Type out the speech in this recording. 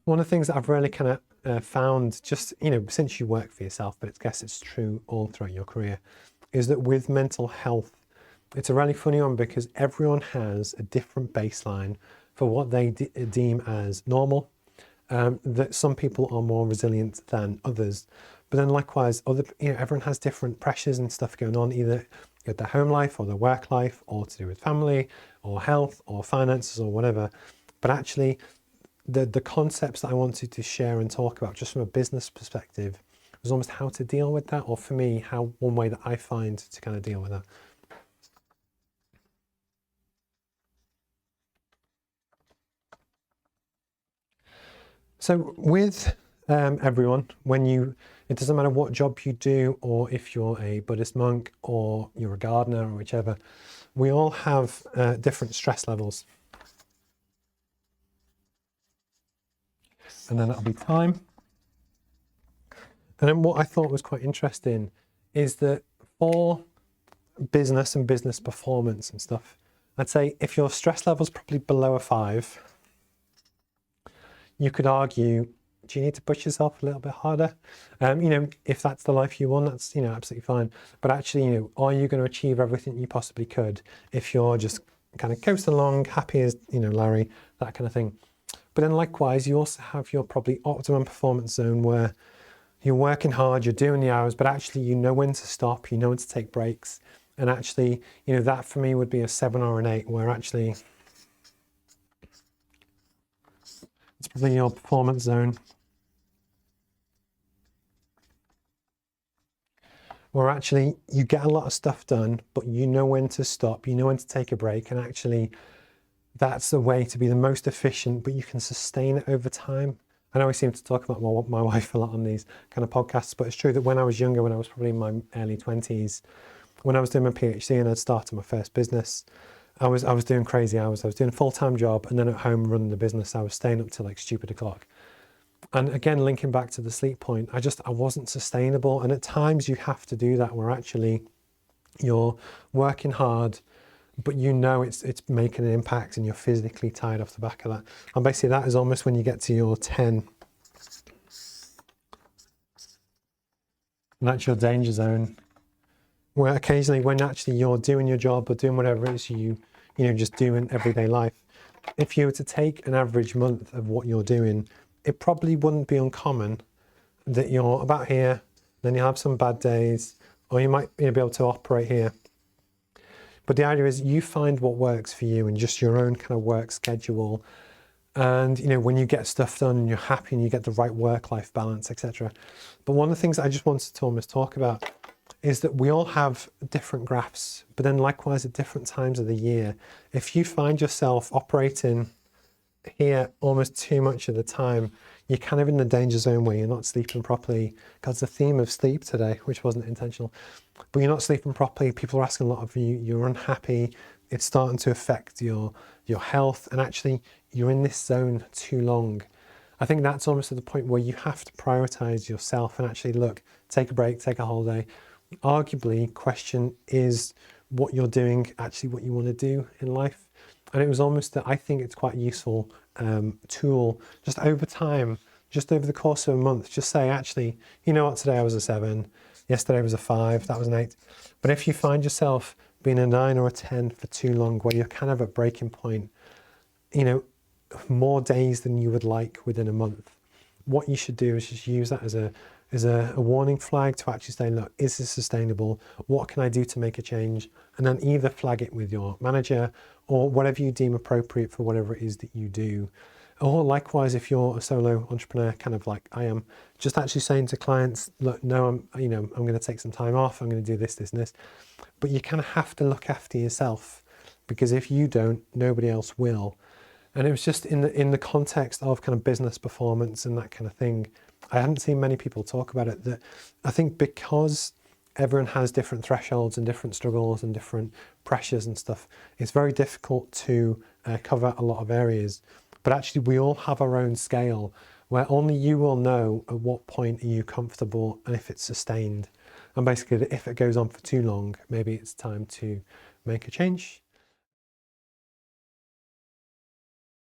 One of the things that I've really kind of found, just, since you work for yourself, but I guess it's true all throughout your career, is that with mental health, it's a really funny one because everyone has a different baseline for what they deem as normal. That some people are more resilient than others, but then likewise, everyone has different pressures and stuff going on, either with their home life or their work life, or to do with family, or health, or finances, or whatever. But actually, the concepts that I wanted to share and talk about, just from a business perspective, was almost how to deal with that, or for me, one way that I find to kind of deal with that. So with everyone, it doesn't matter what job you do, or if you're a Buddhist monk, or you're a gardener, or whichever, we all have different stress levels. And then that'll be time. And then what I thought was quite interesting is that for business and business performance and stuff, I'd say if your stress level's probably below a 5, you could argue, do you need to push yourself a little bit harder? If that's the life you want, that's, absolutely fine. But actually, are you going to achieve everything you possibly could if you're just kind of coasting along, happy as, Larry, that kind of thing. But then likewise, you also have your probably optimum performance zone where you're working hard, you're doing the hours, but actually you know when to stop, you know when to take breaks. And actually, that for me would be a 7 or an 8, where actually it's probably your performance zone. Where actually you get a lot of stuff done, but you know when to stop, you know when to take a break, and actually that's the way to be the most efficient, but you can sustain it over time. I know I seem to talk about my wife a lot on these kind of podcasts, but it's true that when I was younger, when I was probably in my early 20s, when I was doing my PhD and I'd started my first business, I was doing crazy hours. I was doing a full-time job, and then at home running the business, I was staying up till like stupid o'clock. And again, linking back to the sleep point, I wasn't sustainable. And at times you have to do that, where actually you're working hard, but it's making an impact, and you're physically tired off the back of that. And basically that is almost when you get to your 10. And that's your danger zone, where occasionally when actually you're doing your job or doing whatever it is just doing everyday life, if you were to take an average month of what you're doing, it probably wouldn't be uncommon that you're about here, then you'll have some bad days, or you might be able to operate here. But the idea is you find what works for you and just your own kind of work schedule. And, when you get stuff done and you're happy and you get the right work-life balance, etc. But one of the things I just wanted to almost talk about is that we all have different graphs, but then likewise at different times of the year. If you find yourself operating here almost too much of the time, you're kind of in the danger zone where you're not sleeping properly. Because the theme of sleep today, which wasn't intentional, but you're not sleeping properly, people are asking a lot of you, you're unhappy, it's starting to affect your health, and actually you're in this zone too long. I think that's almost at the point where you have to prioritize yourself and actually look, take a break, take a holiday. Arguably, question, is what you're doing actually what you want to do in life? And it was almost that I think it's quite a useful tool just over time, just over the course of a month, just say, actually, you know what, today I was a 7, yesterday was a 5, that was an 8. But if you find yourself being a 9 or a 10 for too long, where you're kind of at breaking point, more days than you would like within a month, what you should do is just use that as a warning flag to actually say, look, is this sustainable? What can I do to make a change? And then either flag it with your manager or whatever you deem appropriate for whatever it is that you do. Or likewise, if you're a solo entrepreneur, kind of like I am, just actually saying to clients, look, no, I'm going to take some time off. I'm going to do this, this, and this. But you kind of have to look after yourself, because if you don't, nobody else will. And it was just in the context of kind of business performance and that kind of thing. I hadn't seen many people talk about it. That I think because everyone has different thresholds and different struggles and different pressures and stuff, it's very difficult to cover a lot of areas. But actually we all have our own scale, where only you will know at what point are you comfortable and if it's sustained. And basically if it goes on for too long, maybe it's time to make a change.